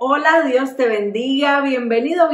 Hola, Dios te bendiga, bienvenido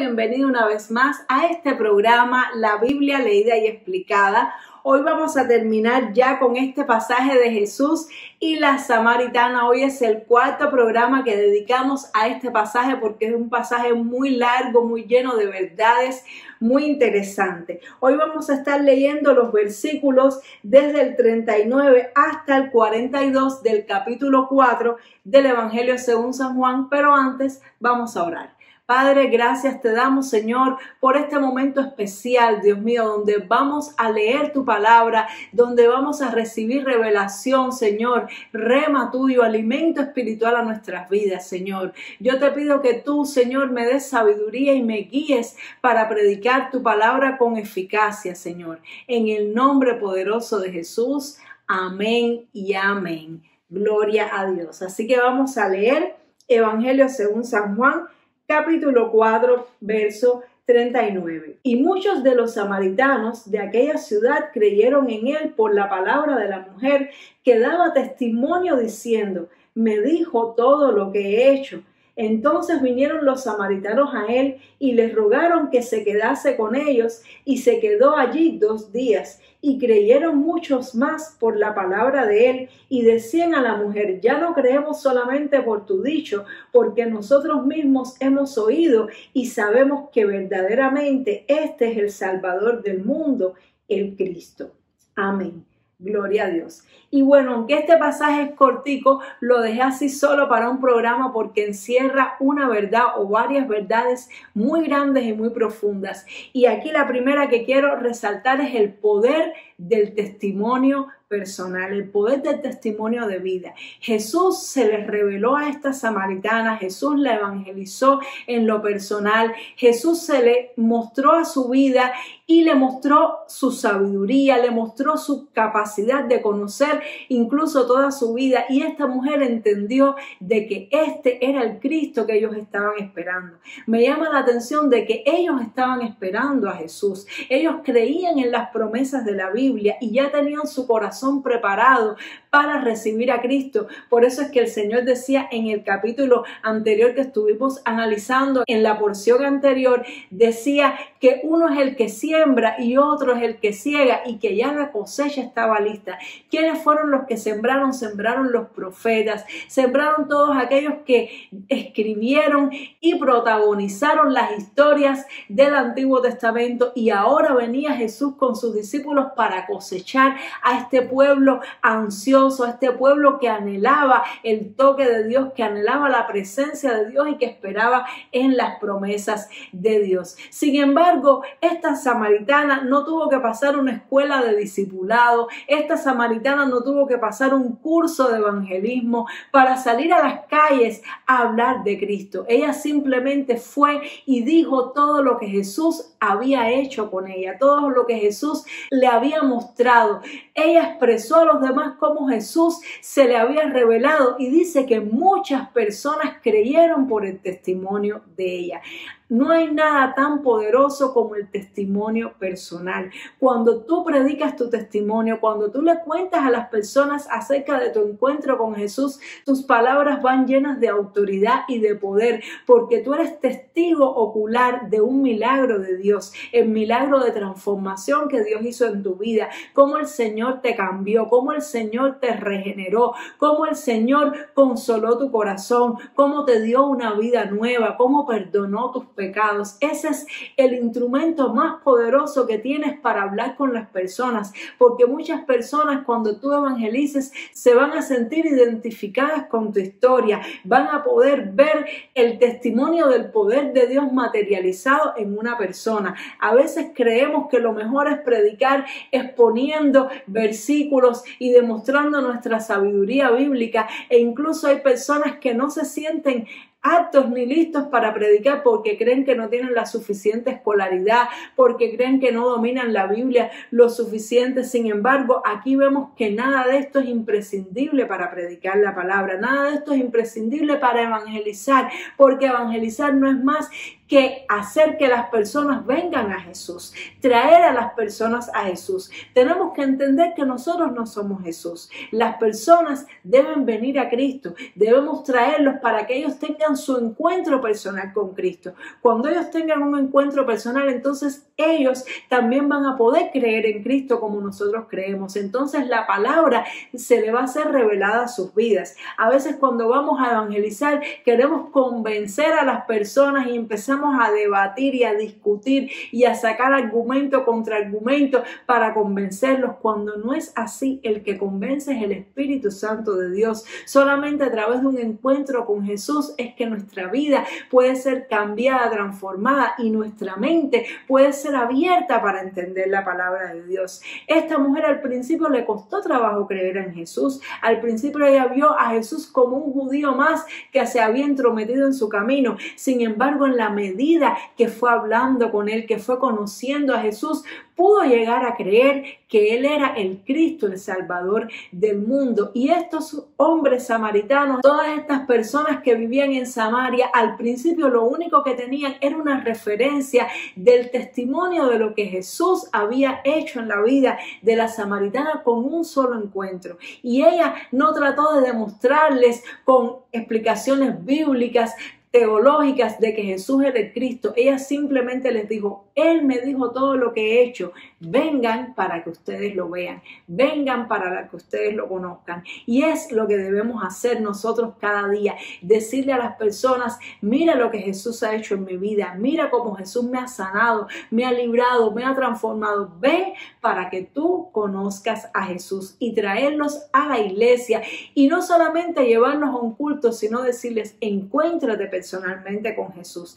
una vez más a este programa, La Biblia Leída y Explicada. Hoy vamos a terminar ya con este pasaje de Jesús y la Samaritana. Hoy es el cuarto programa que dedicamos a este pasaje porque es un pasaje muy largo, muy lleno de verdades, muy interesante. Hoy vamos a estar leyendo los versículos desde el 39 hasta el 42 del capítulo 4 del Evangelio según San Juan, pero antes vamos a orar. Padre, gracias te damos, Señor, por este momento especial, Dios mío, donde vamos a leer tu palabra, donde vamos a recibir revelación, Señor, rema tuyo, alimento espiritual a nuestras vidas, Señor. Yo te pido que tú, Señor, me des sabiduría y me guíes para predicar tu palabra con eficacia, Señor. En el nombre poderoso de Jesús, amén y amén. Gloria a Dios. Así que vamos a leer Evangelio según San Juan, capítulo 4, verso 39. Y muchos de los samaritanos de aquella ciudad creyeron en él por la palabra de la mujer que daba testimonio diciendo: me dijo todo lo que he hecho. Entonces vinieron los samaritanos a él y les rogaron que se quedase con ellos, y se quedó allí 2 días. Y creyeron muchos más por la palabra de él, y decían a la mujer: ya no creemos solamente por tu dicho, porque nosotros mismos hemos oído y sabemos que verdaderamente este es el Salvador del mundo, el Cristo. Amén. Gloria a Dios. Y bueno, aunque este pasaje es cortico, lo dejé así solo para un programa porque encierra una verdad o varias verdades muy grandes y muy profundas. Y aquí la primera que quiero resaltar es el poder del testimonio personal, el poder del testimonio de vida. Jesús se les reveló a esta samaritana, Jesús la evangelizó en lo personal, Jesús se le mostró a su vida y le mostró su sabiduría, le mostró su capacidad de conocer incluso toda su vida, y esta mujer entendió de que este era el Cristo que ellos estaban esperando. Me llama la atención de que ellos estaban esperando a Jesús, ellos creían en las promesas de la Biblia y ya tenían su corazón preparado para recibir a Cristo. Por eso es que el Señor decía en el capítulo anterior que estuvimos analizando, en la porción anterior, decía que uno es el que siembra y otro es el que ciega, y que ya la cosecha estaba lista. ¿Quiénes fueron los que sembraron? Sembraron los profetas, sembraron todos aquellos que escribieron y protagonizaron las historias del Antiguo Testamento, y ahora venía Jesús con sus discípulos para cosechar a este pueblo ansioso, a este pueblo que anhelaba el toque de Dios, que anhelaba la presencia de Dios y que esperaba en las promesas de Dios. Sin embargo, esta samaritana no tuvo que pasar una escuela de discipulado, esta samaritana no tuvo que pasar un curso de evangelismo para salir a las calles a hablar de Cristo. Ella simplemente fue y dijo todo lo que Jesús había hecho con ella, todo lo que Jesús le había mostrado. Ella expresó a los demás cómo Jesús se le había revelado, y dice que muchas personas creyeron por el testimonio de ella. No hay nada tan poderoso como el testimonio personal. Cuando tú predicas tu testimonio, cuando tú le cuentas a las personas acerca de tu encuentro con Jesús, tus palabras van llenas de autoridad y de poder, porque tú eres testigo ocular de un milagro de Dios, el milagro de transformación que Dios hizo en tu vida, cómo el Señor te cambió, cómo el Señor te regeneró, cómo el Señor consoló tu corazón, cómo te dio una vida nueva, cómo perdonó tus pecados. Ese es el instrumento más poderoso que tienes para hablar con las personas, porque muchas personas, cuando tú evangelices, se van a sentir identificadas con tu historia, van a poder ver el testimonio del poder de Dios materializado en una persona. A veces creemos que lo mejor es predicar exponiendo versículos y demostrando nuestra sabiduría bíblica, e incluso hay personas que no se sienten aptos ni listos para predicar porque creen que no tienen la suficiente escolaridad, porque creen que no dominan la Biblia lo suficiente. Sin embargo, aquí vemos que nada de esto es imprescindible para predicar la palabra, nada de esto es imprescindible para evangelizar, porque evangelizar no es más que hacer que las personas vengan a Jesús, traer a las personas a Jesús. Tenemos que entender que nosotros no somos Jesús. Las personas deben venir a Cristo, debemos traerlos para que ellos tengan su encuentro personal con Cristo. Cuando ellos tengan un encuentro personal, entonces ellos también van a poder creer en Cristo como nosotros creemos. Entonces la palabra se le va a ser revelada a sus vidas. A veces cuando vamos a evangelizar queremos convencer a las personas y empezamos a debatir y a discutir y a sacar argumento contra argumento para convencerlos, cuando no es así. El que convence es el Espíritu Santo de Dios. Solamente a través de un encuentro con Jesús es que nuestra vida puede ser cambiada, transformada, y nuestra mente puede ser abierta para entender la palabra de Dios. Esta mujer al principio le costó trabajo creer en Jesús. Al principio ella vio a Jesús como un judío más que se había entrometido en su camino. Sin embargo, en la medida que fue hablando con él, que fue conociendo a Jesús, pudo llegar a creer que él era el Cristo, el Salvador del mundo. Y estos hombres samaritanos, todas estas personas que vivían en Samaria, al principio lo único que tenían era una referencia del testimonio de lo que Jesús había hecho en la vida de la samaritana con un solo encuentro. Y ella no trató de demostrarles con explicaciones bíblicas, teológicas, de que Jesús era el Cristo. Ella simplemente les dijo: Él me dijo todo lo que he hecho, vengan para que ustedes lo vean, vengan para que ustedes lo conozcan. Y es lo que debemos hacer nosotros cada día, decirle a las personas: mira lo que Jesús ha hecho en mi vida, mira cómo Jesús me ha sanado, me ha librado, me ha transformado. Ven para que tú conozcas a Jesús, y traerlos a la iglesia, y no solamente llevarlos a un culto, sino decirles: encuéntrate personalmente con Jesús.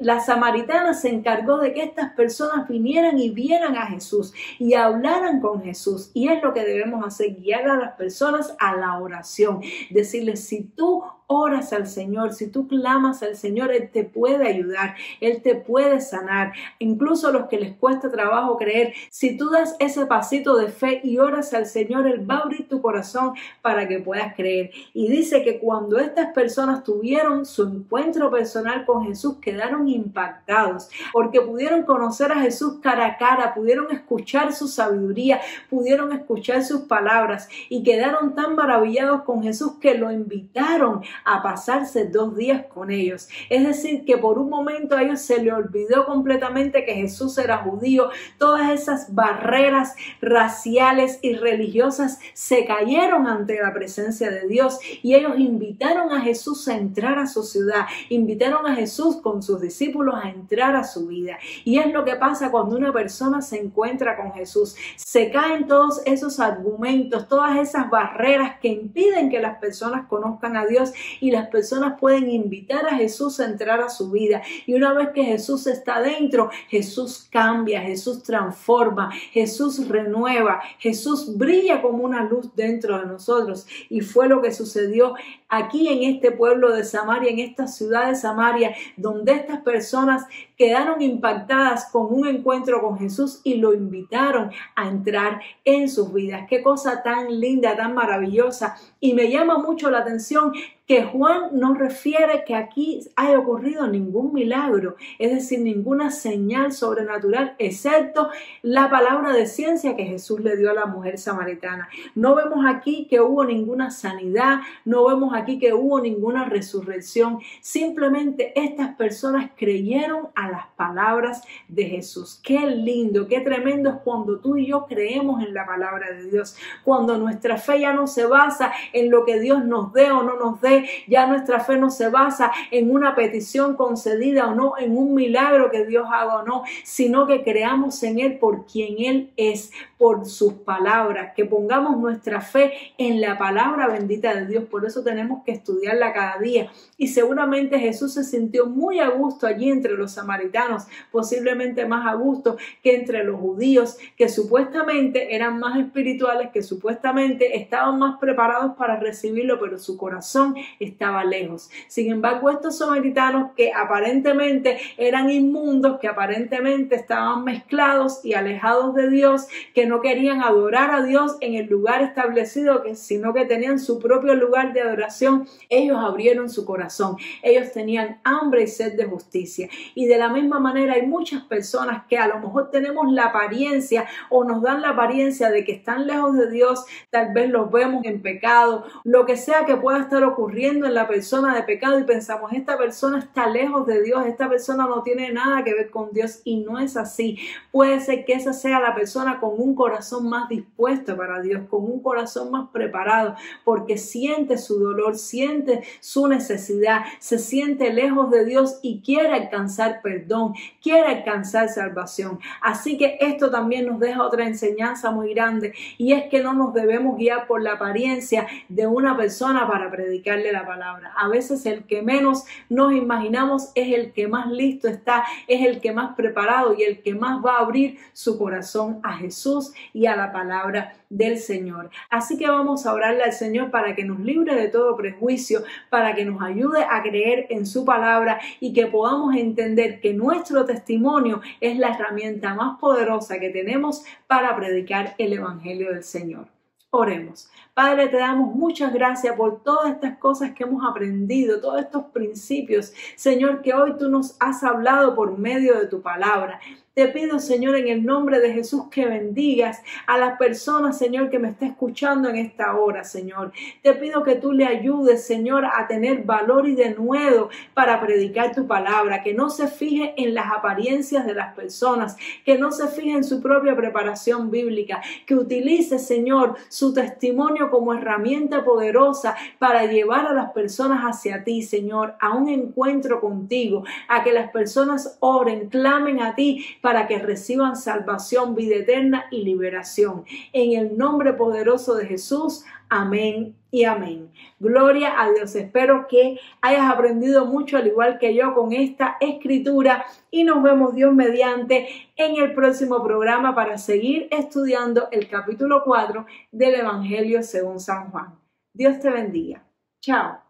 La samaritana se encargó de que estas personas vinieran y vieran a Jesús y hablaran con Jesús. Y es lo que debemos hacer: guiar a las personas a la oración, decirles: si tú oras al Señor, si tú clamas al Señor, Él te puede ayudar, Él te puede sanar. Incluso a los que les cuesta trabajo creer, si tú das ese pasito de fe y oras al Señor, Él va a abrir tu corazón para que puedas creer. Y dice que cuando estas personas tuvieron su encuentro personal con Jesús, quedaron impactados, porque pudieron conocer a Jesús cara a cara, pudieron escuchar su sabiduría, pudieron escuchar sus palabras, y quedaron tan maravillados con Jesús que lo invitaron a pasarse 2 días con ellos. Es decir, que por un momento a ellos se les olvidó completamente que Jesús era judío. Todas esas barreras raciales y religiosas se cayeron ante la presencia de Dios, y ellos invitaron a Jesús a entrar a su ciudad, invitaron a Jesús con sus discípulos a entrar a su vida. Y es lo que pasa cuando una persona se encuentra con Jesús. Se caen todos esos argumentos, todas esas barreras que impiden que las personas conozcan a Dios, y las personas pueden invitar a Jesús a entrar a su vida. Y una vez que Jesús está dentro, Jesús cambia, Jesús transforma, Jesús renueva, Jesús brilla como una luz dentro de nosotros. Y fue lo que sucedió aquí en este pueblo de Samaria, en esta ciudad de Samaria, donde estas personas quedaron impactadas con un encuentro con Jesús y lo invitaron a entrar en sus vidas. Qué cosa tan linda, tan maravillosa. Y me llama mucho la atención que Juan no refiere que aquí haya ocurrido ningún milagro, es decir, ninguna señal sobrenatural, excepto la palabra de ciencia que Jesús le dio a la mujer samaritana. No vemos aquí que hubo ninguna sanidad, no vemos aquí que hubo ninguna resurrección. Simplemente estas personas creyeron a las palabras de Jesús. Qué lindo, qué tremendo es cuando tú y yo creemos en la palabra de Dios, cuando nuestra fe ya no se basa en lo que Dios nos dé o no nos dé. Ya nuestra fe no se basa en una petición concedida o no, en un milagro que Dios haga o no, sino que creamos en Él por quien Él es, por sus palabras, que pongamos nuestra fe en la palabra bendita de Dios. Por eso tenemos que estudiarla cada día. Y seguramente Jesús se sintió muy a gusto allí entre los samaritanos, samaritanos, posiblemente más a gusto que entre los judíos, que supuestamente eran más espirituales, que supuestamente estaban más preparados para recibirlo, pero su corazón estaba lejos. Sin embargo, estos samaritanos, que aparentemente eran inmundos, que aparentemente estaban mezclados y alejados de Dios, que no querían adorar a Dios en el lugar establecido, sino que tenían su propio lugar de adoración, ellos abrieron su corazón. Ellos tenían hambre y sed de justicia. Y de la misma manera hay muchas personas que a lo mejor tenemos la apariencia o nos dan la apariencia de que están lejos de Dios, tal vez los vemos en pecado, lo que sea que pueda estar ocurriendo en la persona de pecado y pensamos, esta persona está lejos de Dios, esta persona no tiene nada que ver con Dios, y no es así. Puede ser que esa sea la persona con un corazón más dispuesto para Dios, con un corazón más preparado, porque siente su dolor, siente su necesidad, se siente lejos de Dios y quiere alcanzar perdón, quiere alcanzar salvación. Así que esto también nos deja otra enseñanza muy grande, y es que no nos debemos guiar por la apariencia de una persona para predicarle la palabra. A veces el que menos nos imaginamos es el que más listo está, es el que más preparado y el que más va a abrir su corazón a Jesús y a la palabra del Señor. Así que vamos a orarle al Señor para que nos libre de todo prejuicio, para que nos ayude a creer en su palabra y que podamos entender que nuestro testimonio es la herramienta más poderosa que tenemos para predicar el Evangelio del Señor. Oremos. Padre, te damos muchas gracias por todas estas cosas que hemos aprendido, todos estos principios, Señor, que hoy tú nos has hablado por medio de tu palabra. Te pido, Señor, en el nombre de Jesús, que bendigas a las personas, Señor, que me está escuchando en esta hora, Señor. Te pido que tú le ayudes, Señor, a tener valor y denuedo para predicar tu palabra, que no se fije en las apariencias de las personas, que no se fije en su propia preparación bíblica, que utilice, Señor, su testimonio como herramienta poderosa para llevar a las personas hacia ti, Señor, a un encuentro contigo, a que las personas oren, clamen a ti para que reciban salvación, vida eterna y liberación. En el nombre poderoso de Jesús, amén y amén. Gloria a Dios. Espero que hayas aprendido mucho, al igual que yo, con esta escritura, y nos vemos, Dios mediante, en el próximo programa para seguir estudiando el capítulo 4 del Evangelio según San Juan. Dios te bendiga. Chao.